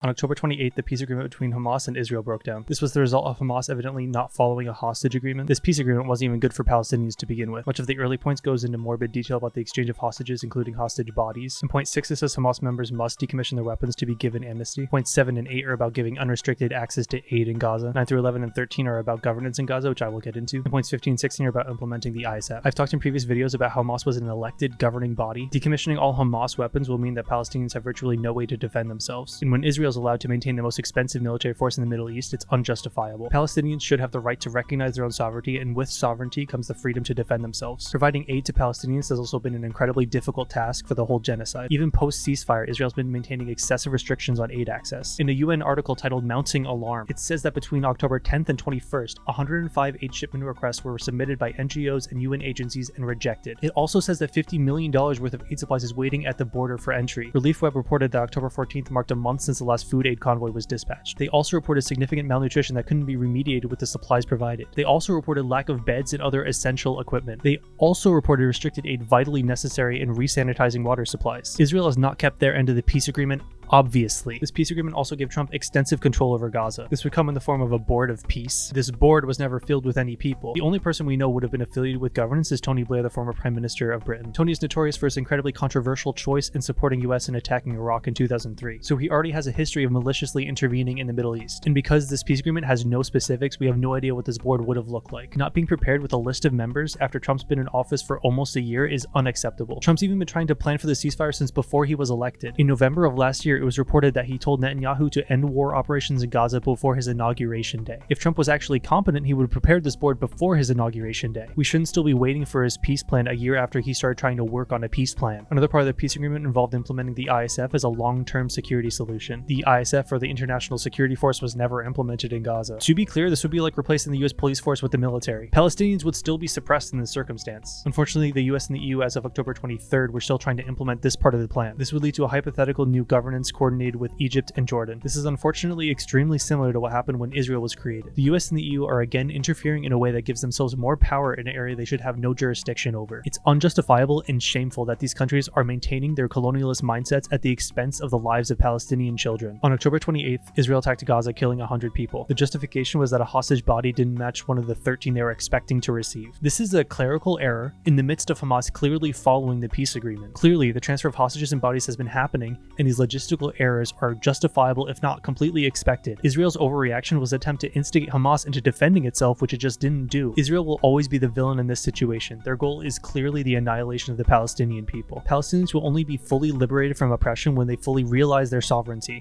On October 28th, the peace agreement between Hamas and Israel broke down. This was the result of Hamas evidently not following a hostage agreement. This peace agreement wasn't even good for Palestinians to begin with. Much of the early points goes into morbid detail about the exchange of hostages, including hostage bodies. In point 6, it says Hamas members must decommission their weapons to be given amnesty. Points 7 and 8 are about giving unrestricted access to aid in Gaza. 9 through 11 and 13 are about governance in Gaza, which I will get into. And points 15 and 16 are about implementing the ISAF. I've talked in previous videos about how Hamas was an elected governing body. Decommissioning all Hamas weapons will mean that Palestinians have virtually no way to defend themselves. And when Israel is allowed to maintain the most expensive military force in the Middle East, it's unjustifiable. Palestinians should have the right to recognize their own sovereignty, and with sovereignty comes the freedom to defend themselves. Providing aid to Palestinians has also been an incredibly difficult task for the whole genocide. Even post-ceasefire, Israel's been maintaining excessive restrictions on aid access. In a UN article titled Mounting Alarm, it says that between October 10th and 21st, 105 aid shipment requests were submitted by NGOs and UN agencies and rejected. It also says that $50 million worth of aid supplies is waiting at the border for entry. ReliefWeb reported that October 14th marked a month since the last food aid convoy was dispatched. They also reported significant malnutrition that couldn't be remediated with the supplies provided. They also reported lack of beds and other essential equipment. They also reported restricted aid vitally necessary in resanitizing water supplies. Israel has not kept their end of the peace agreement, obviously. This peace agreement also gave Trump extensive control over Gaza. This would come in the form of a board of peace. This board was never filled with any people. The only person we know would have been affiliated with governance is Tony Blair, the former Prime Minister of Britain. Tony is notorious for his incredibly controversial choice in supporting US in attacking Iraq in 2003, so he already has a history of maliciously intervening in the Middle East. And because this peace agreement has no specifics, we have no idea what this board would have looked like. Not being prepared with a list of members after Trump's been in office for almost a year is unacceptable. Trump's even been trying to plan for the ceasefire since before he was elected. In November of last year, it was reported that he told Netanyahu to end war operations in Gaza before his inauguration day. If Trump was actually competent, he would have prepared this board before his inauguration day. We shouldn't still be waiting for his peace plan a year after he started trying to work on a peace plan. Another part of the peace agreement involved implementing the ISF as a long-term security solution. The ISF, or the International Security Force, was never implemented in Gaza. To be clear, this would be like replacing the US police force with the military. Palestinians would still be suppressed in this circumstance. Unfortunately, the US and the EU as of October 23rd were still trying to implement this part of the plan. This would lead to a hypothetical new governance coordinated with Egypt and Jordan. This is unfortunately extremely similar to what happened when Israel was created. The US and the EU are again interfering in a way that gives themselves more power in an area they should have no jurisdiction over. It's unjustifiable and shameful that these countries are maintaining their colonialist mindsets at the expense of the lives of Palestinian children. On October 28th, Israel attacked Gaza, killing 100 people. The justification was that a hostage body didn't match one of the 13 they were expecting to receive. This is a clerical error in the midst of Hamas clearly following the peace agreement. Clearly, the transfer of hostages and bodies has been happening, and these logistical errors are justifiable if not completely expected. Israel's overreaction was an attempt to instigate Hamas into defending itself, which it just didn't do. Israel will always be the villain in this situation. Their goal is clearly the annihilation of the Palestinian people. Palestinians will only be fully liberated from oppression when they fully realize their sovereignty.